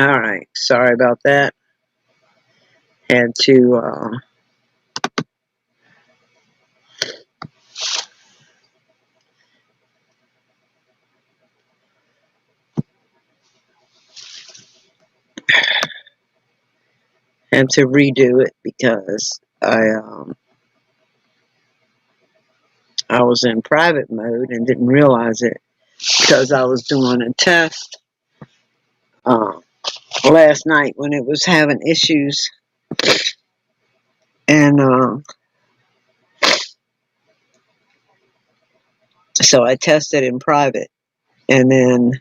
Alright, sorry about that. Had to redo it because I was in private mode and didn't realize it because I was doing a test last night when it was having issues, and so I tested in private, and then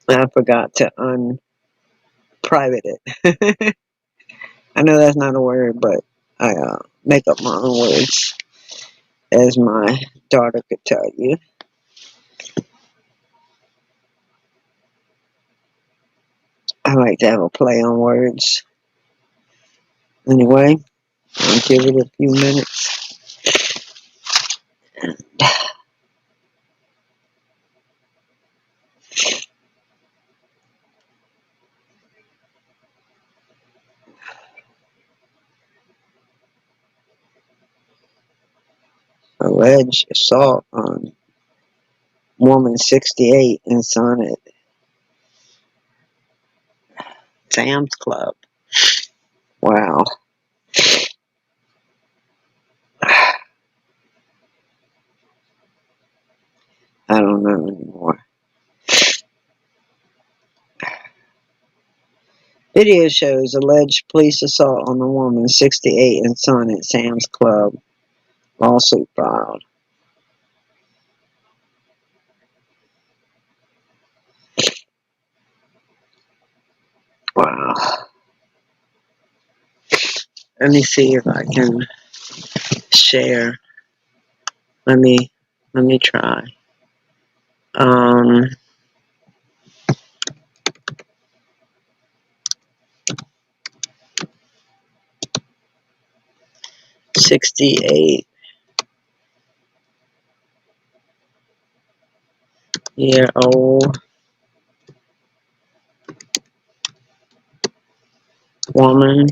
I forgot to unprivate it. I know that's not a word, but I make up my own words, as my daughter could tell you. I like to have a play on words. Anyway, I'll give it a few minutes. Alleged assault on woman 68 in son at Sam's Club. Wow. I don't know anymore. Video shows alleged police assault on the woman 68 and son at Sam's Club. Lawsuit filed. Wow. Let me see if I can share. Let me try. 68-year-old woman.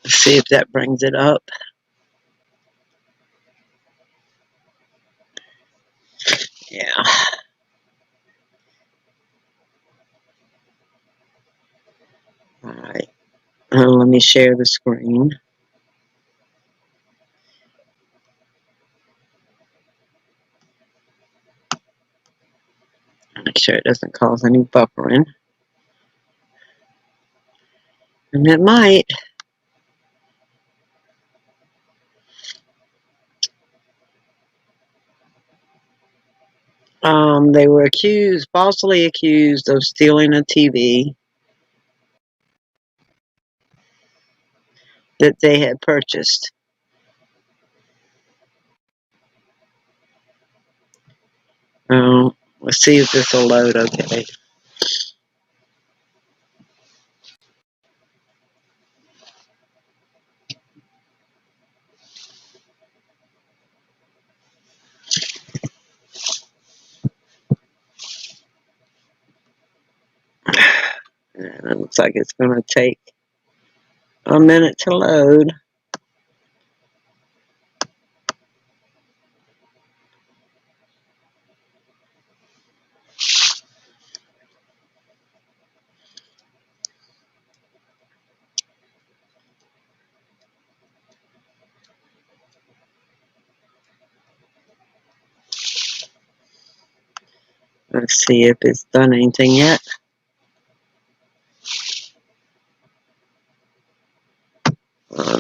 Let's see if that brings it up. Yeah. Alright. Let me share the screen. Make sure it doesn't cause any buffering. And it might. They were falsely accused of stealing a TV that they had purchased. Let's see if this will load okay. And it looks like it's going to take a minute to load. Let's see if it's done anything yet.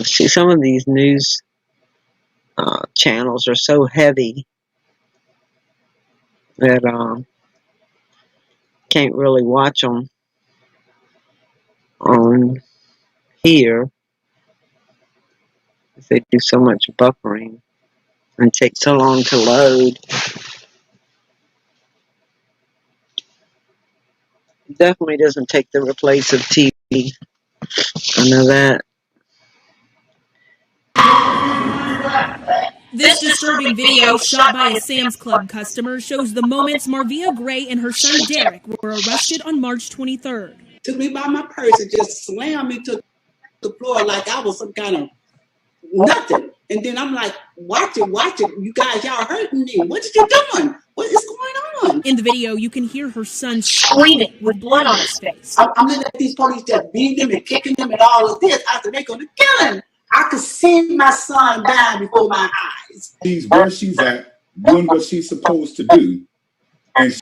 See, some of these news channels are so heavy that can't really watch them on here. They do so much buffering and take so long to load. It definitely doesn't take the replace of TV. I know that. This disturbing video, shot by a Sam's Club customer, shows the moments Marvia Gray and her son Derek were arrested on March 23rd. Took me by my purse and just slammed me to the floor like I was some kind of nothing. And then I'm like, watch it, you guys, y'all hurting me. What you doing? What is going on? In the video, you can hear her son screaming with blood on his face. I'm looking at these police just beating them and kicking them and all of this. I said, they're going to kill him. I could see my son die before my eyes. She's where she's at, doing what she's supposed to do. And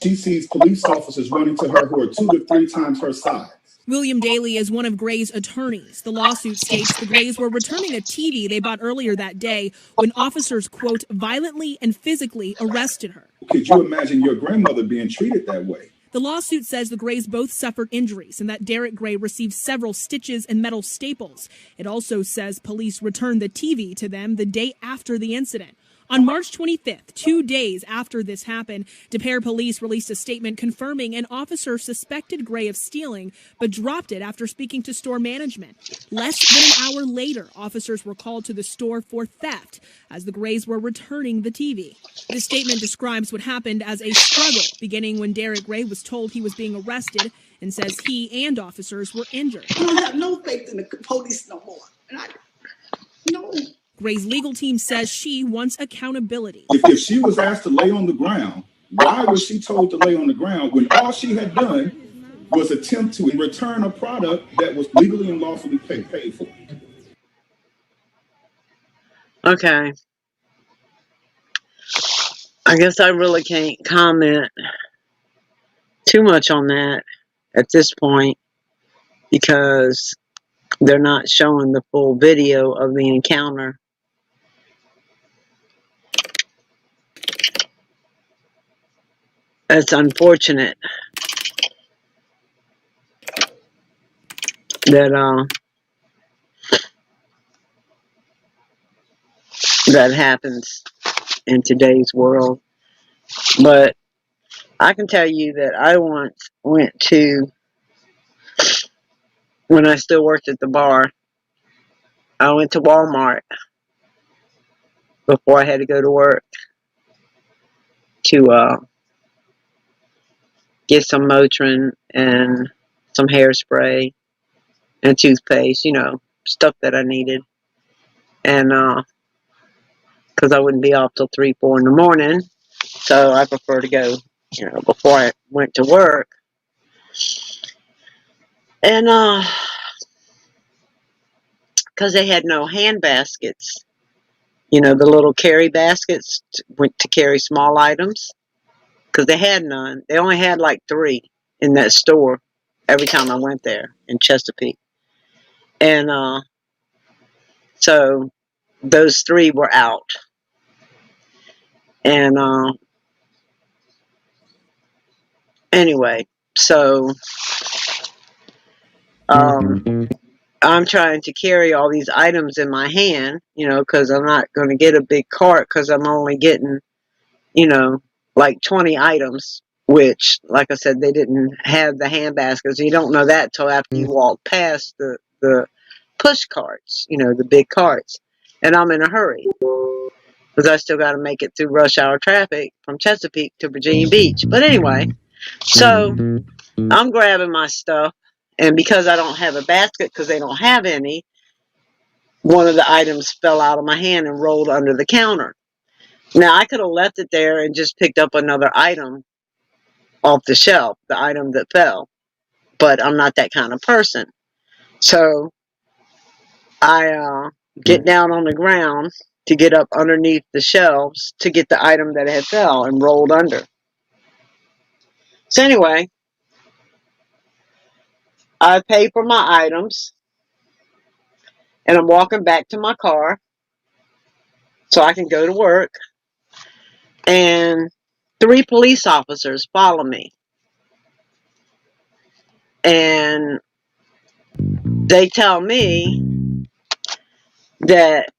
she sees police officers running to her who are 2 to 3 times her size. William Daly is one of Gray's attorneys. The lawsuit states the Grays were returning a TV they bought earlier that day when officers, quote, violently and physically arrested her. Could you imagine your grandmother being treated that way? The lawsuit says the Grays both suffered injuries and that Derek Gray received several stitches and metal staples. It also says police returned the TV to them the day after the incident. On March 25th, 2 days after this happened, DePere police released a statement confirming an officer suspected Gray of stealing, but dropped it after speaking to store management. Less than an hour later, officers were called to the store for theft as the Grays were returning the TV. The statement describes what happened as a struggle, beginning when Derek Gray was told he was being arrested and says he and officers were injured. I don't have no faith in the police no more. No. Gray's legal team says she wants accountability. If she was asked to lay on the ground, why was she told to lay on the ground when all she had done was attempt to return a product that was legally and lawfully paid for? Okay. I guess I really can't comment too much on that at this point because they're not showing the full video of the encounter. It's unfortunate that that happens in today's world. But I can tell you that I once went to, when I still worked at the bar, I went to Walmart before I had to go to work to get some Motrin and some hairspray and toothpaste, you know, stuff that I needed. And because I wouldn't be off till 3, 4 in the morning, so I prefer to go, you know, before I went to work. And because they had no hand baskets, you know, the little carry baskets to carry small items, because they had none. They only had like 3 in that store every time I went there in Chesapeake. And so those 3 were out. And anyway, so I'm trying to carry all these items in my hand, you know, because I'm not going to get a big cart because I'm only getting, you know, like 20 items, which, like I said, they didn't have the hand baskets. You don't know that till after you walk past the push carts, you know, the big carts. And I'm in a hurry because I still got to make it through rush hour traffic from Chesapeake to Virginia Beach. But anyway, so I'm grabbing my stuff. And because I don't have a basket, because they don't have any, one of the items fell out of my hand and rolled under the counter. Now, I could have left it there and just picked up another item off the shelf, the item that fell. But I'm not that kind of person. So I get down on the ground to get up underneath the shelves to get the item that had fell and rolled under. So anyway, I pay for my items, and I'm walking back to my car so I can go to work, and 3 police officers follow me, and they tell me that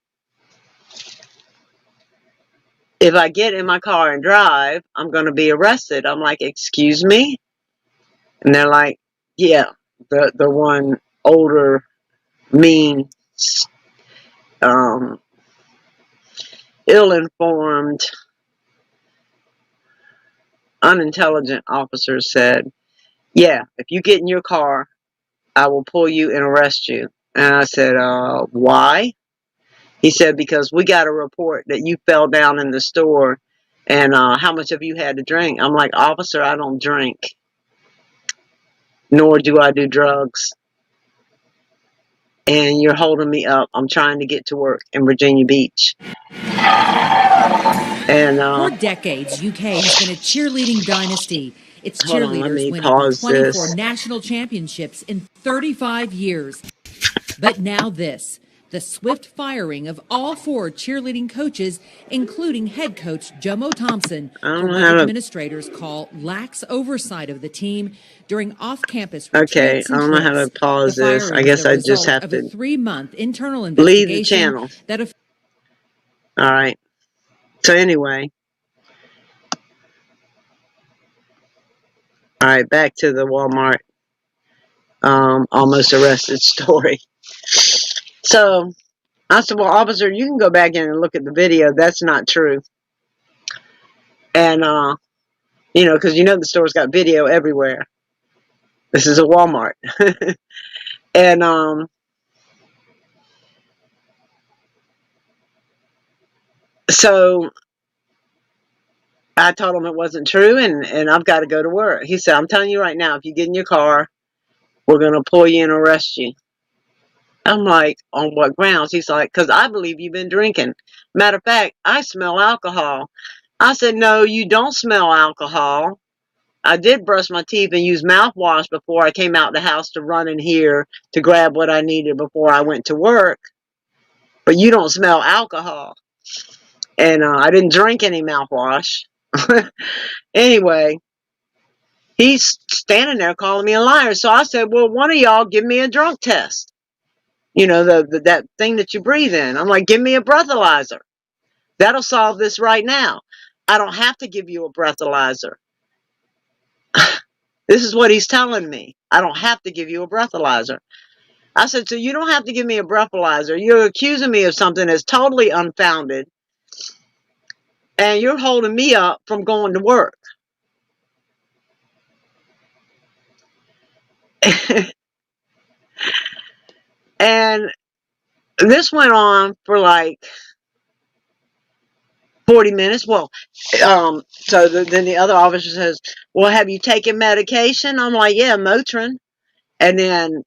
if I get in my car and drive, I'm going to be arrested. I'm like, excuse me? And they're like, yeah, the one older, mean, ill-informed, unintelligent officer said, yeah, if you get in your car, I will pull you and arrest you. And I said, why? He said, because we got a report that you fell down in the store, and how much have you had to drink? I'm like, officer, I don't drink, nor do I do drugs. And you're holding me up. I'm trying to get to work in Virginia Beach. And For decades, UK has been a cheerleading dynasty. Its hold on, let cheerleaders me winning the pause 24 this. national championships in 35 years. But now this, the swift firing of all 4 cheerleading coaches, including head coach Jomo Thompson, for what administrators call lax oversight of the team during off-campus retreats and I don't know how to trips. pause The this. I firing guess is a I just result have of a to 3-month internal leave the investigation channel. that All right. So anyway, all right, back to the Walmart almost arrested story. So I said, well, officer, you can go back in and look at the video. That's not true. And, you know, because you know the store's got video everywhere. This is a Walmart. And so I told him it wasn't true, and I've got to go to work. He said, I'm telling you right now, if you get in your car, we're going to pull you and arrest you. I'm like, on what grounds? He's like, because I believe you've been drinking. Matter of fact, I smell alcohol. I said, no, you don't smell alcohol. I did brush my teeth and use mouthwash before I came out the house to run in here to grab what I needed before I went to work. But you don't smell alcohol. And I didn't drink any mouthwash. Anyway, he's standing there calling me a liar. So I said, well, one of y'all give me a drunk test. You know, that thing that you breathe in. I'm like, give me a breathalyzer. That'll solve this right now. I don't have to give you a breathalyzer. This is what he's telling me. I don't have to give you a breathalyzer. I said, so you don't have to give me a breathalyzer. You're accusing me of something that's totally unfounded. And you're holding me up from going to work. And this went on for like 40 minutes. Well, so then the other officer says, well, have you taken medication? I'm like, yeah, Motrin. And then,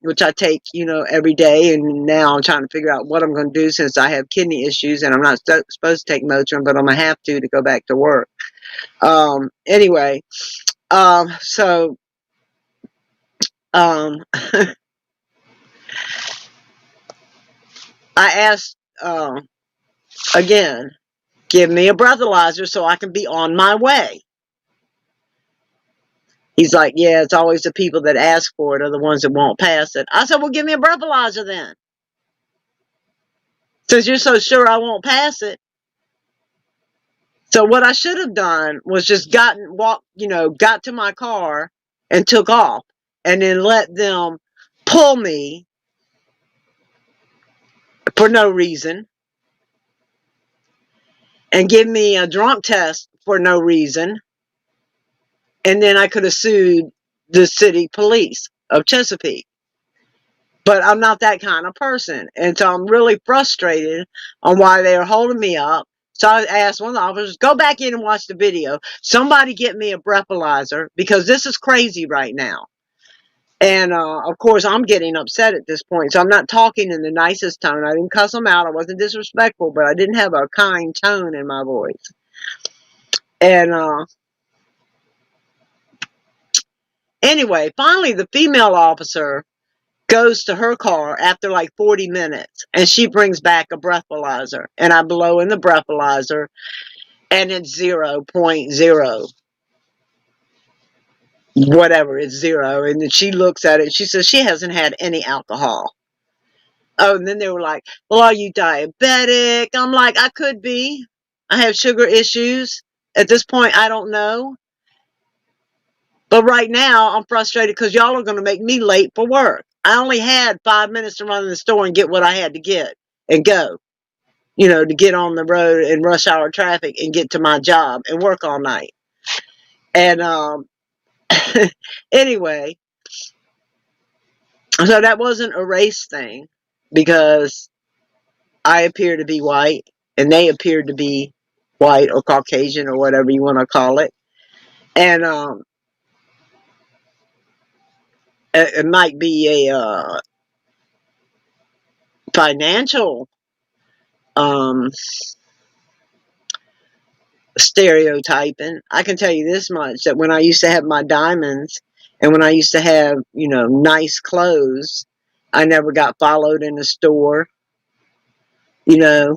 which I take, you know, every day. And now I'm trying to figure out what I'm going to do since I have kidney issues and I'm not supposed to take Motrin, but I'm going to have to go back to work. Anyway, so, I asked, again, give me a breathalyzer so I can be on my way. He's like, yeah, it's always the people that ask for it are the ones that won't pass it. I said, well, give me a breathalyzer then. Since you're so sure I won't pass it. So what I should have done was just got to my car and took off and then let them pull me for no reason and give me a drunk test for no reason. And then I could have sued the city police of Chesapeake. But I'm not that kind of person. And so I'm really frustrated on why they are holding me up. So I asked one of the officers, go back in and watch the video. Somebody get me a breathalyzer because this is crazy right now. And, of course, I'm getting upset at this point. So I'm not talking in the nicest tone. I didn't cuss them out. I wasn't disrespectful, but I didn't have a kind tone in my voice. And, anyway, finally the female officer goes to her car after like 40 minutes and she brings back a breathalyzer and I blow in the breathalyzer and it's 0.0 whatever, it's 0. And then she looks at it, she says she hasn't had any alcohol. Oh, and then they were like, well, are you diabetic? I'm like, I could be. I have sugar issues. At this point, I don't know. But right now, I'm frustrated because y'all are going to make me late for work. I only had 5 minutes to run in the store and get what I had to get and go. you know, to get on the road in rush hour traffic and get to my job and work all night. And anyway, so that wasn't a race thing because I appear to be white and they appear to be white or Caucasian or whatever you want to call it. And it might be a financial stereotyping. I can tell you this much, that when I used to have my diamonds and when I used to have, you know, nice clothes, I never got followed in the store, you know,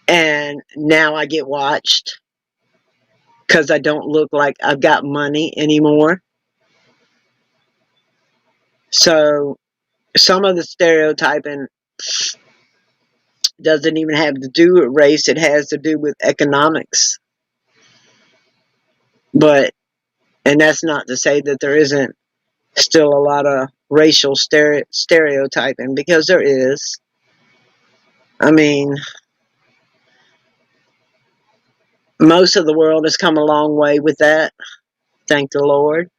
and now I get watched because I don't look like I've got money anymore. So some of the stereotyping doesn't even have to do with race, it has to do with economics. But, and that's not to say that there isn't still a lot of racial stereotyping, because there is. I mean, most of the world has come a long way with that, thank the Lord,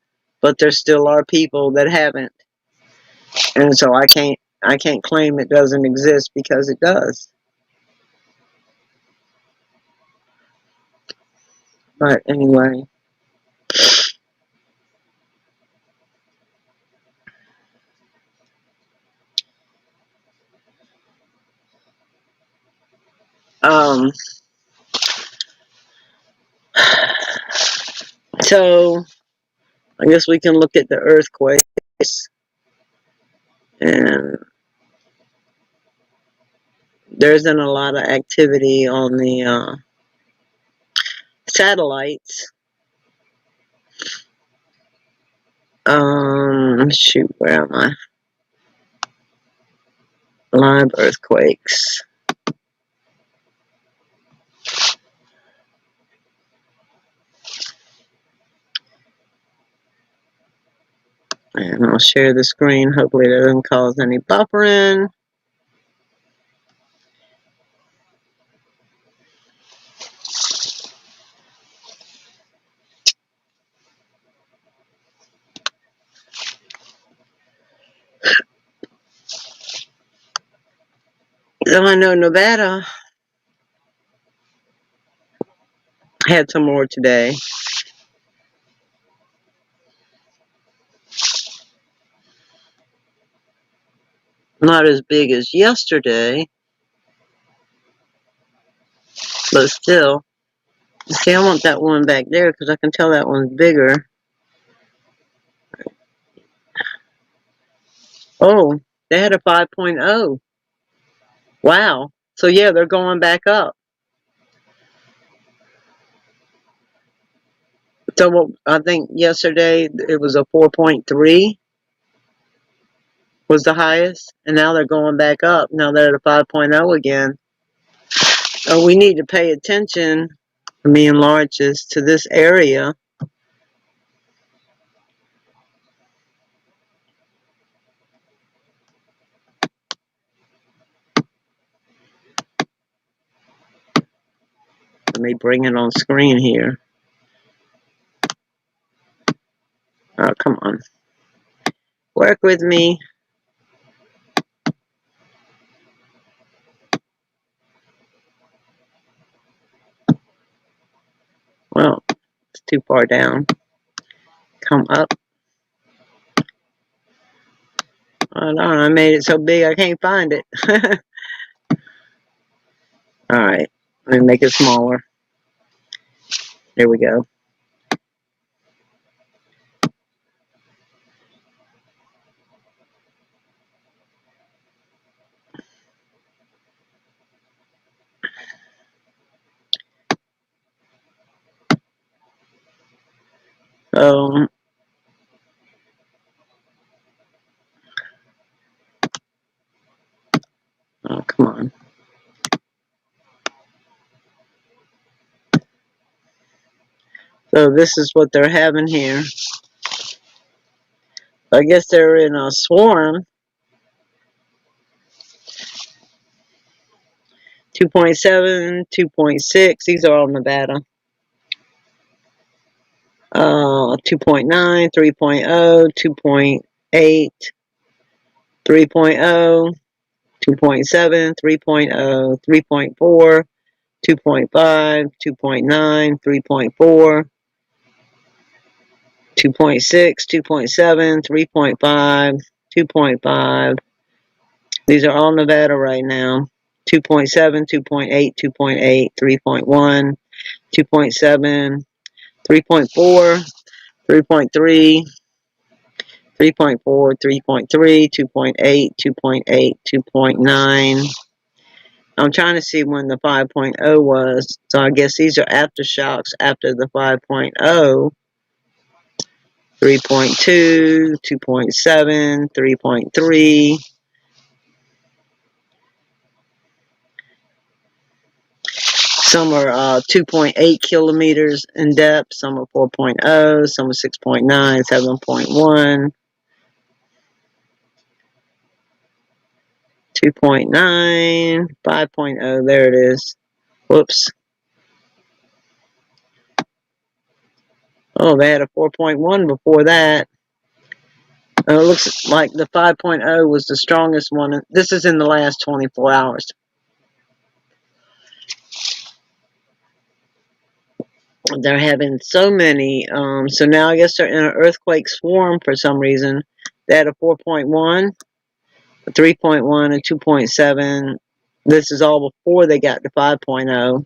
but there still are people that haven't. And so I can't claim it doesn't exist, because it does. But anyway, so I guess we can look at the earthquakes, and there isn't a lot of activity on the satellites. Shoot, where am I? Live earthquakes. And I'll share the screen. Hopefully it doesn't cause any buffering. So I know Nevada had some more today. Not as big as yesterday, but still. See, I want that one back there because I can tell that one's bigger. Oh, they had a 5.0. Wow. So yeah, they're going back up. So what, I think yesterday it was a 4.3 was the highest, and now they're going back up. Now they're at a 5.0 again. So we need to pay attention, me and Larches, to this area. Let me bring it on screen here. Oh, come on. Work with me. Well, it's too far down. Come up. I don't know, I made it so big I can't find it. Alright, let me make it smaller. There we go. Oh, come on. So this is what they're having here. I guess they're in a swarm 2.7, 2.6. These are all Nevada. 2.9, 3.0, 2.8, 3.0, 2.7, 3.0, 3.4, 2.5, 2.9, 3.4, 2.6, 2.7, 3.5, 2.5. These are all Nevada right now. 2.7, 2.8, 2.8, 3.1, 2.7, 3.4, 3.3, 3.4, 3.3, 2.8, 2.8, 2.9. I'm trying to see when the 5.0 was. So I guess these are aftershocks after the 5.0. 3.2, 2.7, 3.3. Some are 2.8 kilometers in depth. Some are 4.0. Some are 6.9, 7.1. 2.9, 5.0. There it is. Whoops. Oh, they had a 4.1 before that. It looks like the 5.0 was the strongest one. This is in the last 24 hours. They're having so many. So now I guess they're in an earthquake swarm for some reason. They had a 4.1, a 3.1, and 2.7. This is all before they got to 5.0.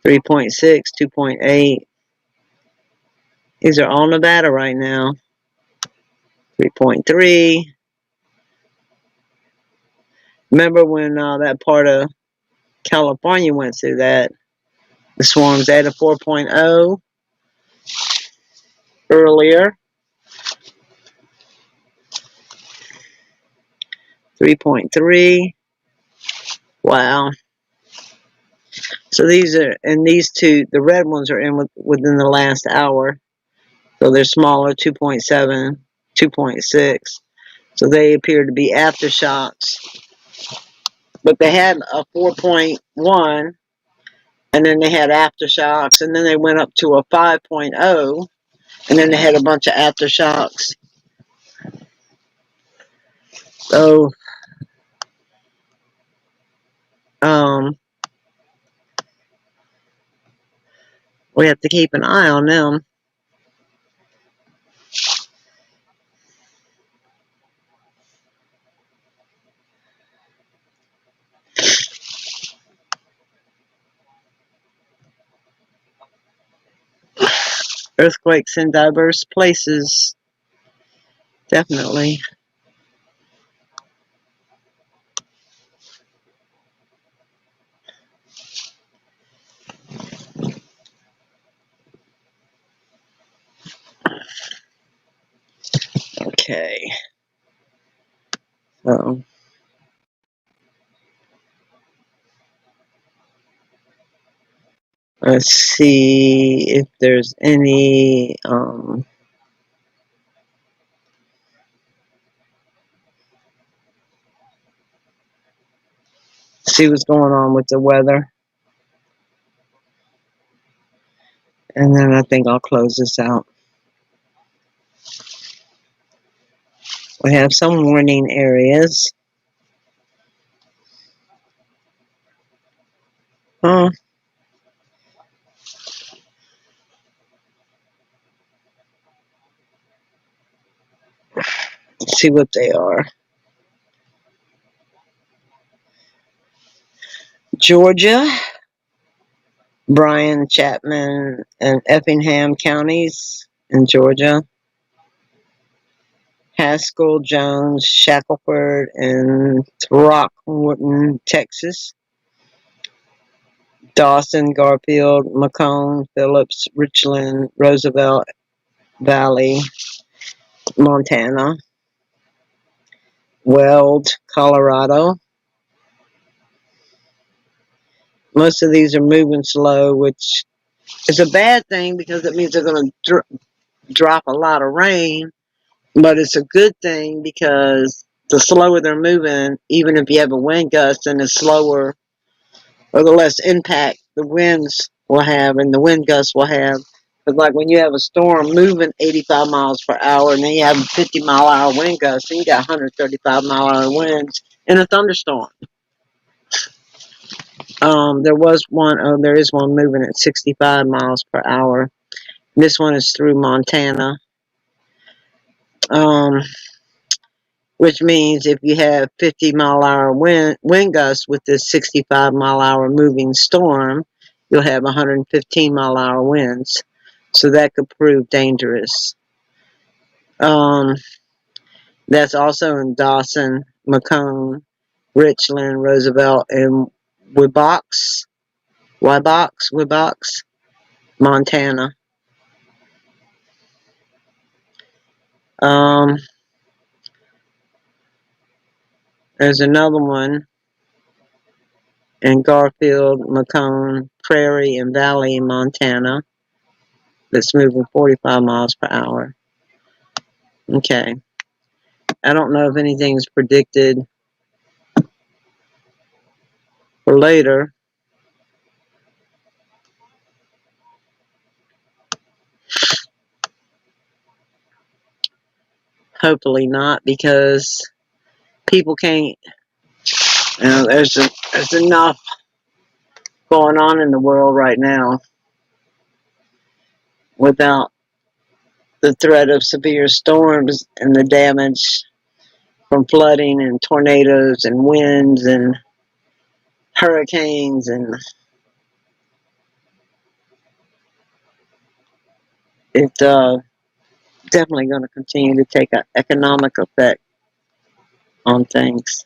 3.6, 2.8. These are all Nevada right now. 3.3. Remember when that part of California went through that? The swarms had a 4.0 earlier. 3.3. Wow. So these are, and these two, the red ones are in within the last hour. So they're smaller, 2.7, 2.6. So they appear to be aftershocks. But they had a 4.1, and then they had aftershocks, and then they went up to a 5.0, and then they had a bunch of aftershocks. So, we have to keep an eye on them. Earthquakes in diverse places, definitely. Okay. So, let's see if there's any, see what's going on with the weather. And then I think I'll close this out. We have some warning areas. Let's see what they are. Georgia, Bryan, Chapman, and Effingham counties in Georgia. Haskell, Jones, Shackelford, and Throckmorton, Texas. Dawson, Garfield, Macomb, Phillips, Richland, Roosevelt Valley, Montana. Weld, Colorado. Most of these are moving slow, which is a bad thing because it means they're going to drop a lot of rain. But it's a good thing because the slower they're moving, even if you have a wind gust, and the slower or the less impact the winds will have and the wind gusts will have. But like when you have a storm moving 85 miles per hour and then you have a 50-mile-an-hour wind gust, and you got 135-mile-an-hour winds in a thunderstorm. There is one moving at 65 miles per hour. This one is through Montana. Which means if you have 50-mile-an-hour wind gusts with this 65-mile-an-hour moving storm, you'll have 115-mile-an-hour winds. So that could prove dangerous. That's also in Dawson, Macomb, Richland, Roosevelt, and Wibaux, Montana. There's another one in Garfield, Macomb, Prairie, and Valley, Montana, that's moving 45 miles per hour. Okay. I don't know if anything's predicted for later. Hopefully not, because people can't, there's enough going on in the world right now without the threat of severe storms and the damage from flooding and tornadoes and winds and hurricanes, and it's definitely going to continue to take an economic effect on things.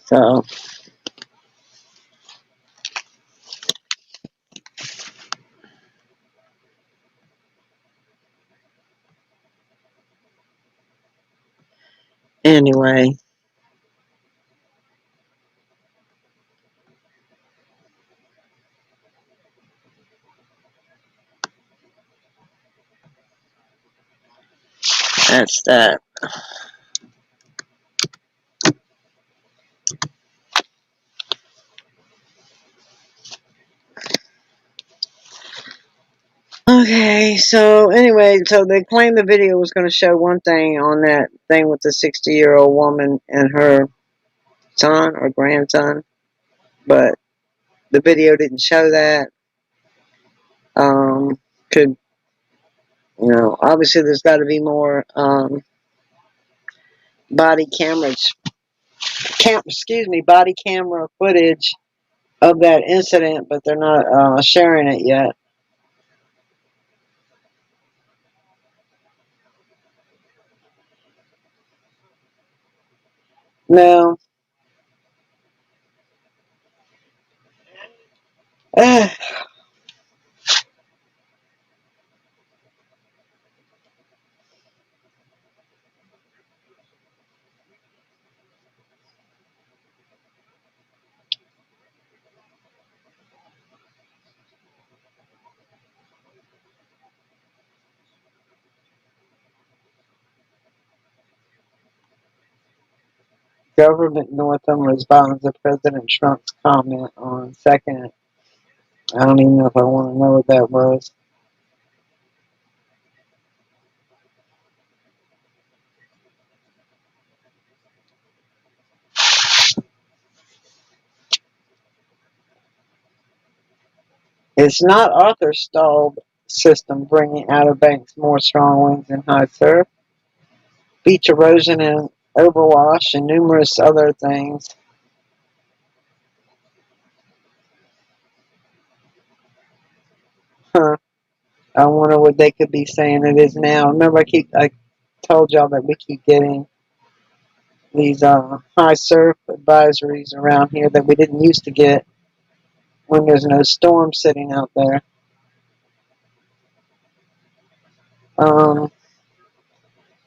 So anyway, that's that. Okay, so anyway, so they claimed the video was going to show one thing on that thing with the 60-year-old woman and her son or grandson, but the video didn't show that. Could, obviously there's got to be more body camera footage of that incident, but they're not sharing it yet. No. Government Northam responds to President Trump's comment on second. I don't even know if I want to know what that was. It's not Arthur Staub system bringing Outer Banks more strong winds and high surf, beach erosion and overwash, and numerous other things. Huh. I wonder what they could be saying it is now. Remember, I told y'all that we keep getting these high surf advisories around here that we didn't used to get when there's no storm sitting out there.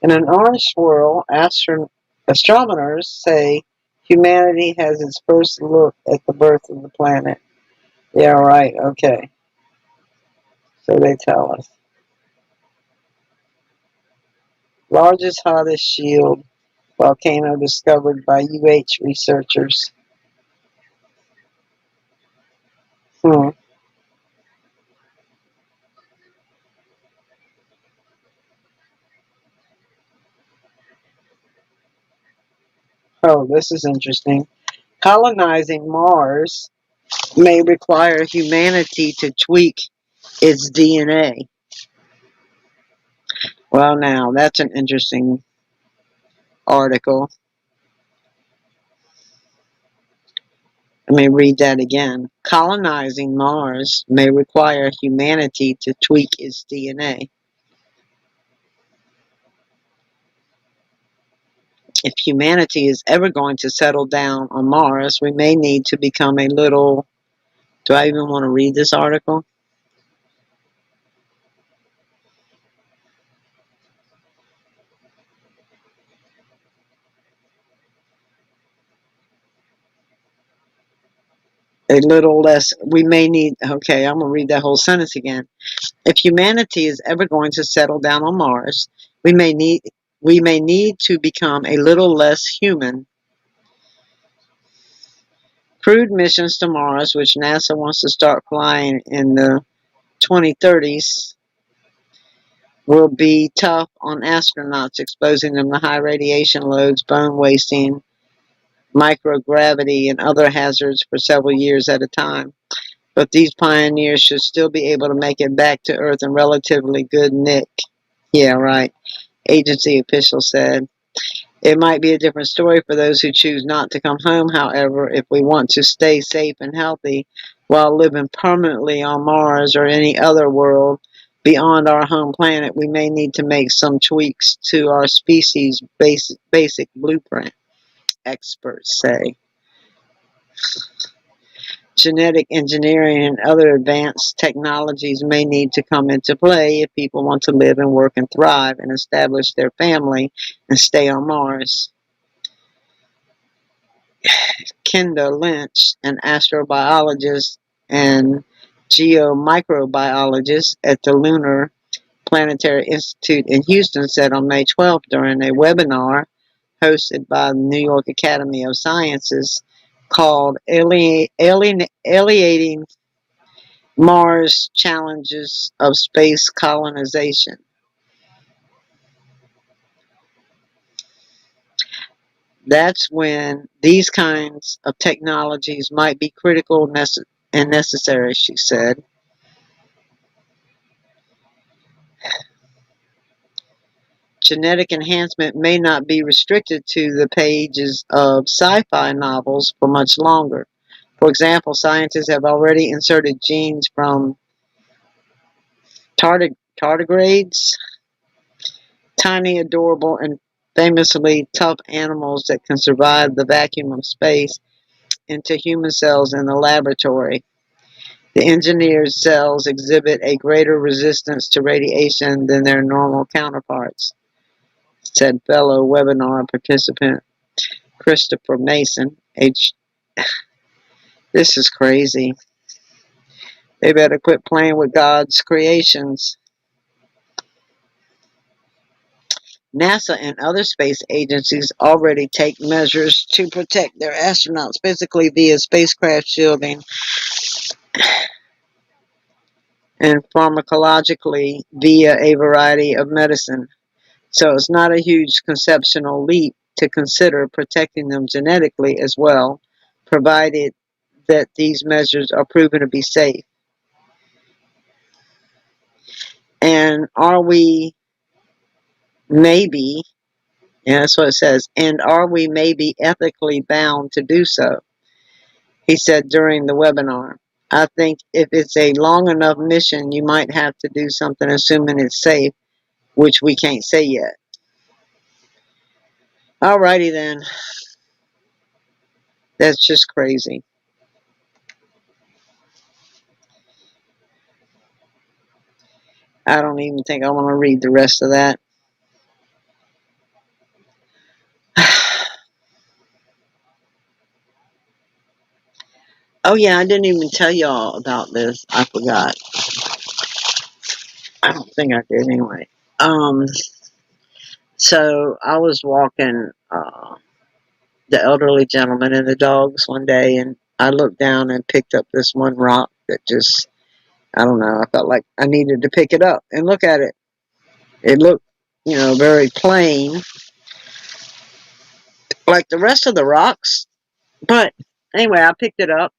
In an orange swirl, astronomers say humanity has its first look at the birth of the planet. Yeah, right, okay. So they tell us. Largest, hottest shield volcano discovered by researchers. Hmm. Oh, this is interesting. Colonizing Mars may require humanity to tweak its DNA. Well, now, that's an interesting article. Let me read that again. Colonizing Mars may require humanity to tweak its DNA. If humanity is ever going to settle down on Mars, we may need to become a little... Do I even want to read this article? A little less... We may need... Okay, I'm going to read that whole sentence again. If humanity is ever going to settle down on Mars, we may need to become a little less human. Crewed missions to Mars, which NASA wants to start flying in the 2030s, will be tough on astronauts, exposing them to high radiation loads, bone wasting, microgravity, and other hazards for several years at a time. But these pioneers should still be able to make it back to Earth in relatively good nick. Yeah, right. Agency officials said. It might be a different story for those who choose not to come home, however. If we want to stay safe and healthy while living permanently on Mars or any other world beyond our home planet, we may need to make some tweaks to our species' basic blueprint, experts say. Genetic engineering and other advanced technologies may need to come into play if people want to live and work and thrive and establish their family and stay on Mars. Kenda Lynch, an astrobiologist and geomicrobiologist at the Lunar Planetary Institute in Houston, said on May 12th during a webinar hosted by the New York Academy of Sciences called Alienating Mars Challenges of Space Colonization. That's when these kinds of technologies might be critical and necessary, she said. Genetic enhancement may not be restricted to the pages of sci-fi novels for much longer. For example, scientists have already inserted genes from tardigrades, tiny, adorable, and famously tough animals that can survive the vacuum of space, into human cells in the laboratory. The engineered cells exhibit a greater resistance to radiation than their normal counterparts, said fellow webinar participant Christopher Mason. This is crazy. They better quit playing with God's creations. NASA and other space agencies already take measures to protect their astronauts physically via spacecraft shielding and pharmacologically via a variety of medicine. So it's not a huge conceptual leap to consider protecting them genetically as well, provided that these measures are proven to be safe. And are we maybe, and that's what it says, and are we maybe ethically bound to do so? He said during the webinar. I think if it's a long enough mission, you might have to do something assuming it's safe, which we can't say yet. Alrighty then. That's just crazy. I don't even think I want to read the rest of that. Oh yeah, I didn't even tell y'all about this. I forgot. I don't think I did anyway. So I was walking the elderly gentleman and the dogs one day, and I looked down and picked up this one rock that just, I don't know, I felt like I needed to pick it up and look at it. It looked, very plain, like the rest of the rocks. But anyway, I picked it up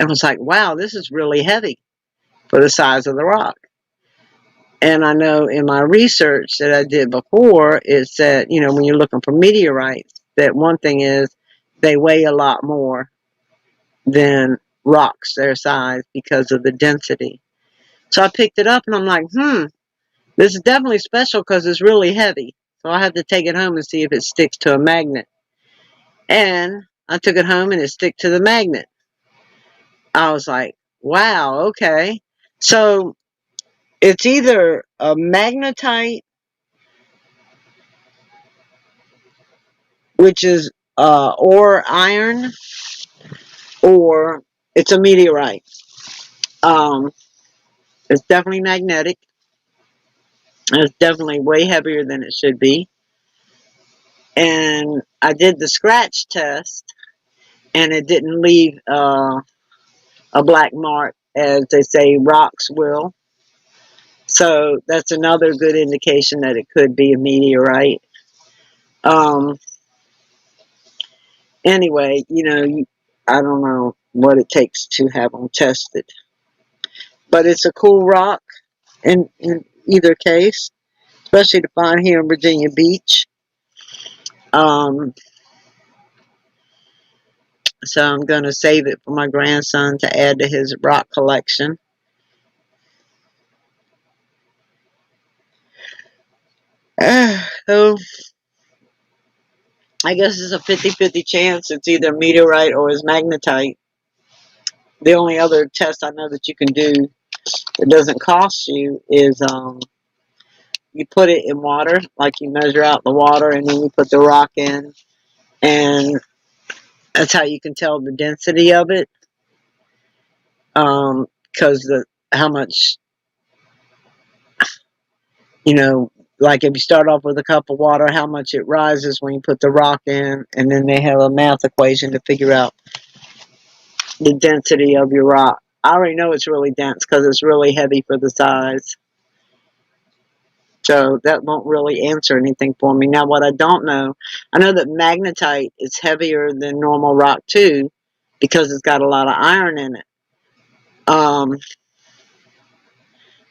and was like, wow, this is really heavy for the size of the rock. And I know in my research that I did before, it said, when you're looking for meteorites, that one thing is they weigh a lot more than rocks their size because of the density. So I picked it up and I'm like, this is definitely special because it's really heavy. So I had to take it home and see if it sticks to a magnet. And I took it home and it stuck to the magnet. I was like, wow, okay. So it's either a magnetite, which is or iron, or it's a meteorite. Um, it's definitely magnetic. It's definitely way heavier than it should be. And I did the scratch test, and it didn't leave a black mark, as they say rocks will. So that's another good indication that it could be a meteorite. Um, anyway, I don't know what it takes to have them tested, but it's a cool rock in either case, especially to find here in Virginia Beach. Um, so I'm going to save it for my grandson to add to his rock collection. So I guess it's a 50-50 chance it's either meteorite or it's magnetite. The only other test I know that you can do that doesn't cost you is you put it in water, like you measure out the water and then you put the rock in, and that's how you can tell the density of it. Because how much, like if you start off with a cup of water, how much it rises when you put the rock in, and then they have a math equation to figure out the density of your rock. I already know it's really dense because it's really heavy for the size. So that won't really answer anything for me. Now, what I don't know, I know that magnetite is heavier than normal rock too, because it's got a lot of iron in it.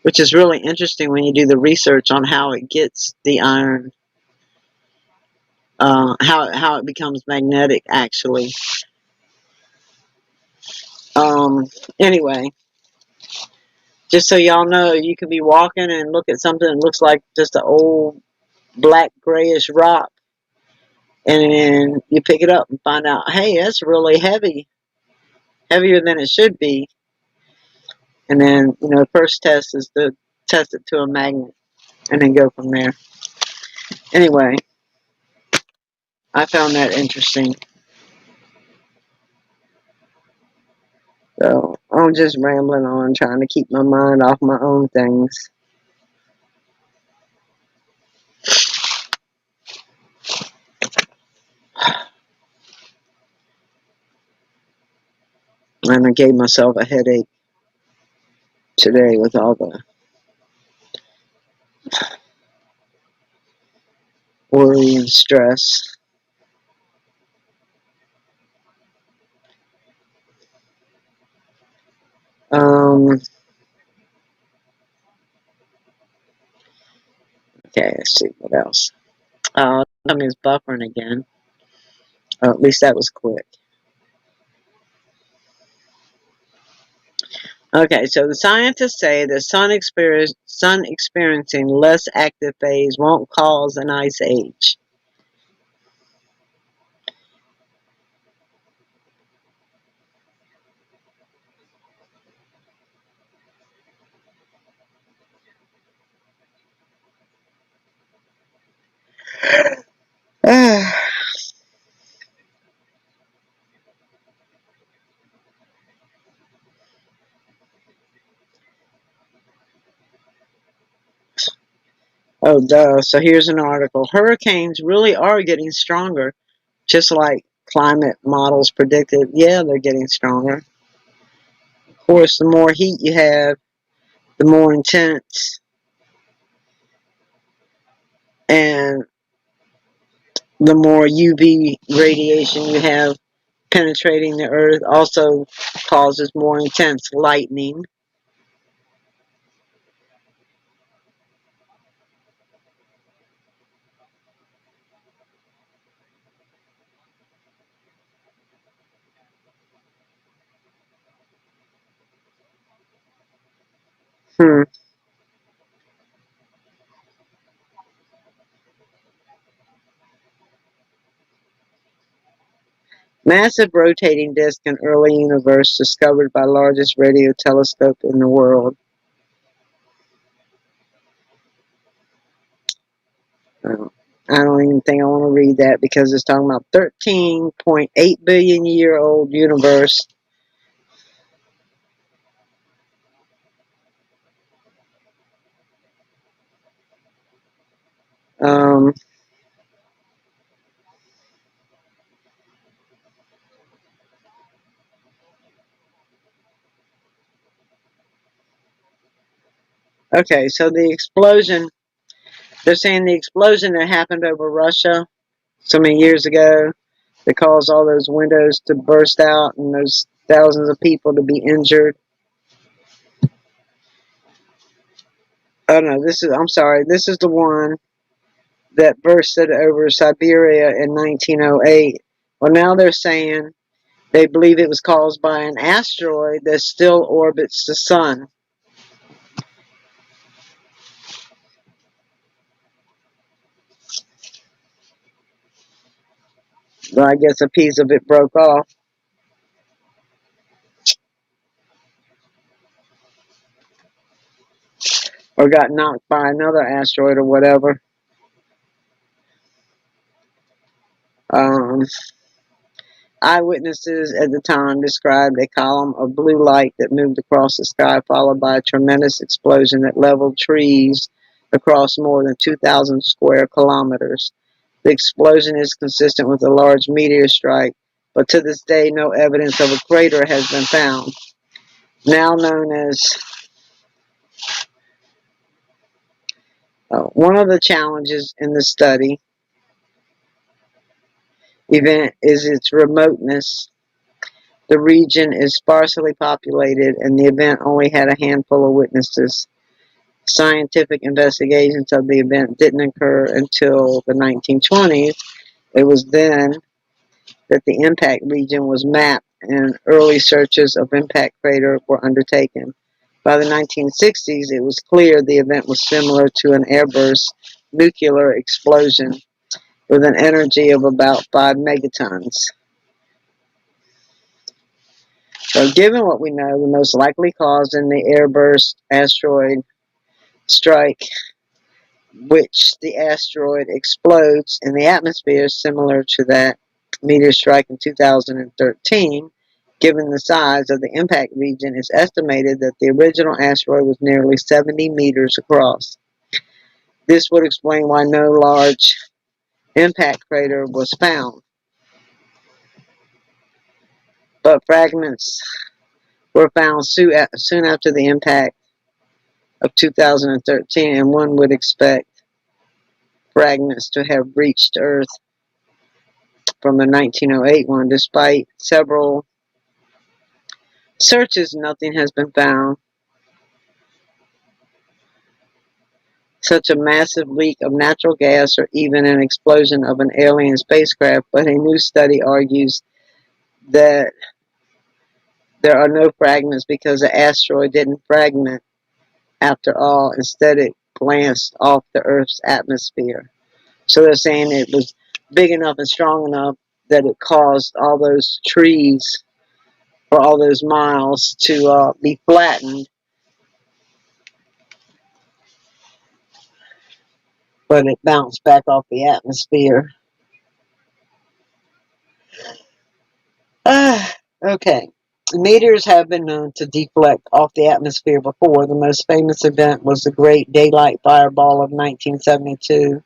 Which is really interesting when you do the research on how it gets the iron, how it becomes magnetic, actually. Anyway, just so y'all know, you can be walking and look at something that looks like just an old black grayish rock, and then you pick it up and find out, hey, that's really heavy, heavier than it should be. And then, first test is to test it to a magnet and then go from there. Anyway, I found that interesting. So I'm just rambling on, trying to keep my mind off my own things. And I gave myself a headache today with all the worry and stress. Okay, let's see what else. Something's buffering again. Oh, at least that was quick. Okay, so the scientists say the sun experiencing less active phase won't cause an ice age. Oh, duh. So here's an article. Hurricanes really are getting stronger, just like climate models predicted. Yeah, they're getting stronger. Of course, the more heat you have, the more intense, and the more UV radiation you have penetrating the earth also causes more intense lightning. Hmm. Massive rotating disk in early universe discovered by largest radio telescope in the world. Uh, I don't even think I want to read that because it's talking about 13.8 billion year old universe. Um, okay, so the explosion, they're saying the explosion that happened over Russia so many years ago that caused all those windows to burst out and those thousands of people to be injured. Oh no, I'm sorry, this is the one that bursted over Siberia in 1908. Well, now they're saying they believe it was caused by an asteroid that still orbits the sun. Well, I guess a piece of it broke off or got knocked by another asteroid or whatever. Um, Eyewitnesses at the time described a column of blue light that moved across the sky, followed by a tremendous explosion that leveled trees across more than 2,000 square kilometers. The explosion is consistent with a large meteor strike, but to this day, no evidence of a crater has been found. Now known as one of the challenges in the study event is its remoteness. The region is sparsely populated, and the event only had a handful of witnesses. Scientific investigations of the event didn't occur until the 1920s. It was then that the impact region was mapped and early searches of impact crater were undertaken. By the 1960s, it was clear the event was similar to an airburst nuclear explosion with an energy of about 5 megatons. So given what we know, the most likely cause in the airburst asteroid strike, which the asteroid explodes in the atmosphere, similar to that meteor strike in 2013, given the size of the impact region, it's estimated that the original asteroid was nearly 70 meters across. This would explain why no large impact crater was found, but fragments were found soon after the impact of 2013, and one would expect fragments to have reached Earth from the 1908 one. Despite several searches, nothing has been found. Such a massive leak of natural gas or even an explosion of an alien spacecraft, but a new study argues that there are no fragments because the asteroid didn't fragment after all. Instead, it glanced off the Earth's atmosphere. So they're saying it was big enough and strong enough that it caused all those trees for all those miles to be flattened, but it bounced back off the atmosphere. Okay. Meteors have been known to deflect off the atmosphere before. The most famous event was the Great Daylight Fireball of 1972.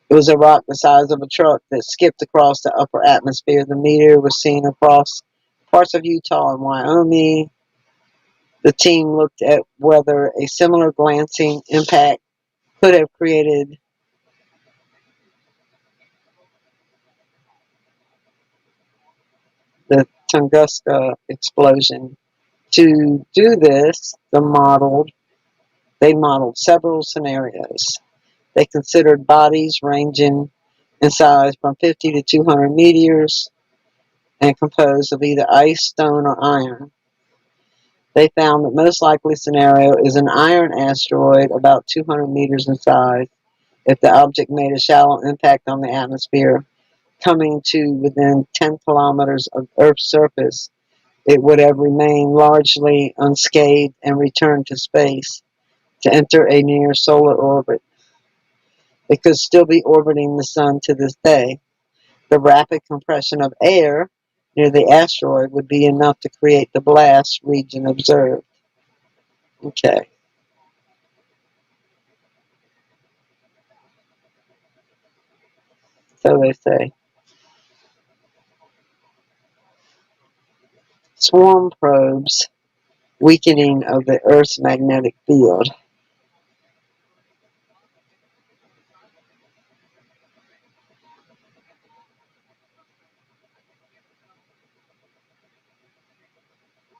It was a rock the size of a truck that skipped across the upper atmosphere. The meteor was seen across parts of Utah and Wyoming. The team looked at whether a similar glancing impact could have created the Tunguska explosion. To do this, they modeled several scenarios. They considered bodies ranging in size from 50 to 200 meteors and composed of either ice, stone, or iron. They found the most likely scenario is an iron asteroid about 200 meters in size. If the object made a shallow impact on the atmosphere, coming to within 10 kilometers of Earth's surface, it would have remained largely unscathed and returned to space to enter a near solar orbit. It could still be orbiting the sun to this day. The rapid compression of air near the asteroid would be enough to create the blast region observed. Okay, so they say. Swarm probes, weakening of the Earth's magnetic field.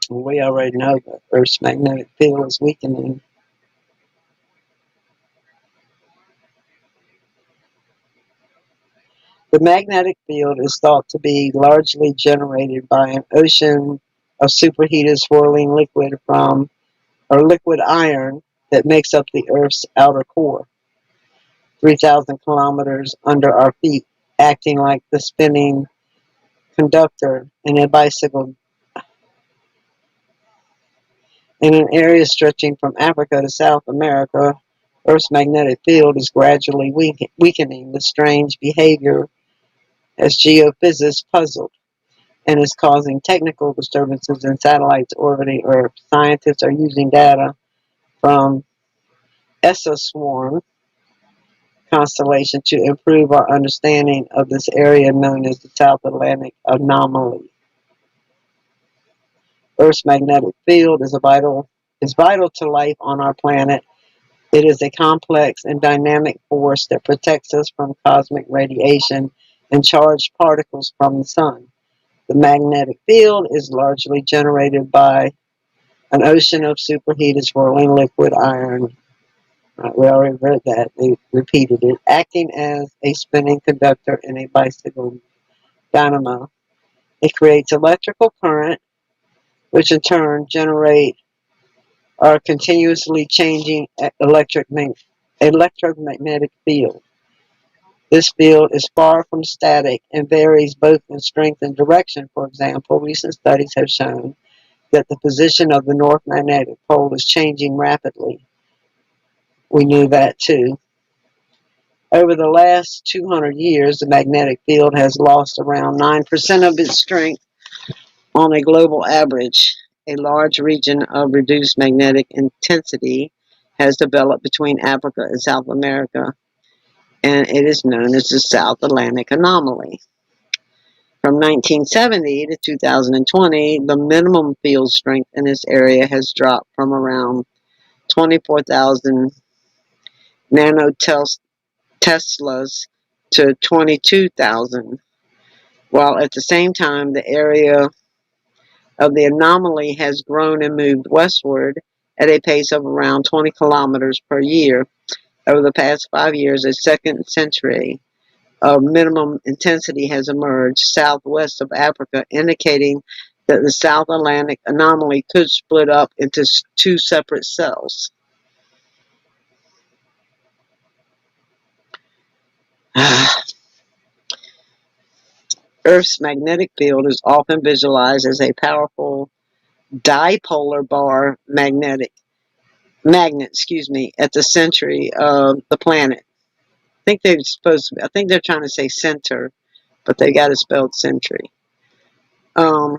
We already know that Earth's magnetic field is weakening. The magnetic field is thought to be largely generated by an ocean of superheated swirling liquid from or liquid iron that makes up the Earth's outer core, 3,000 kilometers under our feet, acting like the spinning conductor in a bicycle in an area stretching from Africa to South America. Earth's magnetic field is gradually weakening. The strange behavior has geophysicists puzzled and is causing technical disturbances in satellites orbiting Earth. Scientists are using data from ESA swarm constellation to improve our understanding of this area known as the South Atlantic anomaly. Earth's magnetic field is vital to life on our planet. It is a complex and dynamic force that protects us from cosmic radiation and charged particles from the sun. The magnetic field is largely generated by an ocean of superheated swirling liquid iron. We already read that. They repeated it. Acting as a spinning conductor in a bicycle dynamo. It creates electrical current, which in turn generate our continuously changing electromagnetic field. This field is far from static and varies both in strength and direction. For example, recent studies have shown that the position of the North Magnetic Pole is changing rapidly. We knew that too. Over the last 200 years, the magnetic field has lost around 9% of its strength on a global average. A large region of reduced magnetic intensity has developed between Africa and South America, and it is known as the South Atlantic anomaly. From 1970 to 2020, the minimum field strength in this area has dropped from around 24,000 nanoteslas to 22,000, while at the same time the area of the anomaly has grown and moved westward at a pace of around 20 kilometers per year. Over the past 5 years, a second century of minimum intensity has emerged southwest of Africa, indicating that the South Atlantic anomaly could split up into two separate cells. Earth's magnetic field is often visualized as a powerful dipolar bar magnet, at the center of the planet. I think they're trying to say center, but they got it spelled century. Um,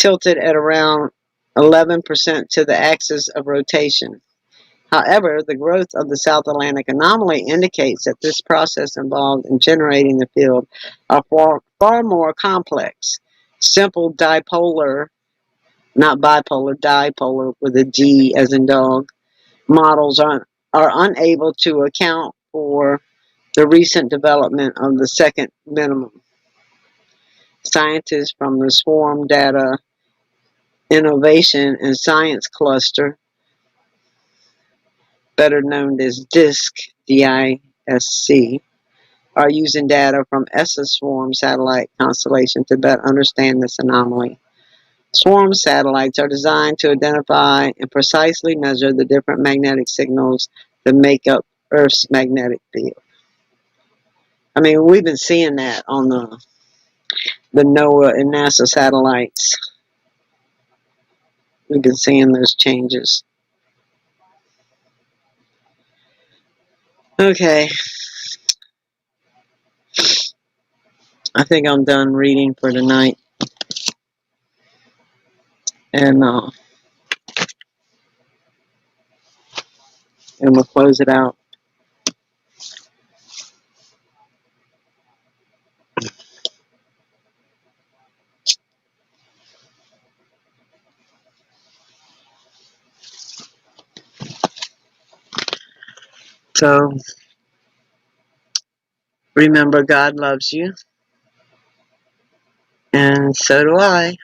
tilted at around 11% to the axis of rotation. However, the growth of the South Atlantic anomaly indicates that this process involved in generating the field are far more complex. Simple dipolar, not bipolar, dipolar with a D as in dog, models are unable to account for the recent development of the second minimum. Scientists from the Swarm Data Innovation and Science Cluster, better known as DISC, D-I-S-C, are using data from ESA Swarm satellite constellation to better understand this anomaly. Swarm satellites are designed to identify and precisely measure the different magnetic signals that make up Earth's magnetic field. I mean, we've been seeing that on the NOAA and NASA satellites. We've been seeing those changes. Okay. I think I'm done reading for tonight. And we'll close it out. So, remember, God loves you. And so do I.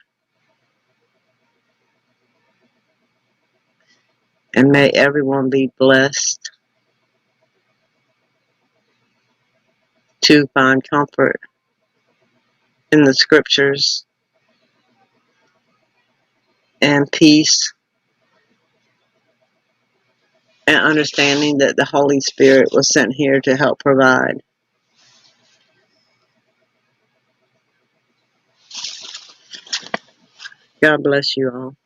And may everyone be blessed to find comfort in the scriptures and peace and understanding that the Holy Spirit was sent here to help provide. God bless you all.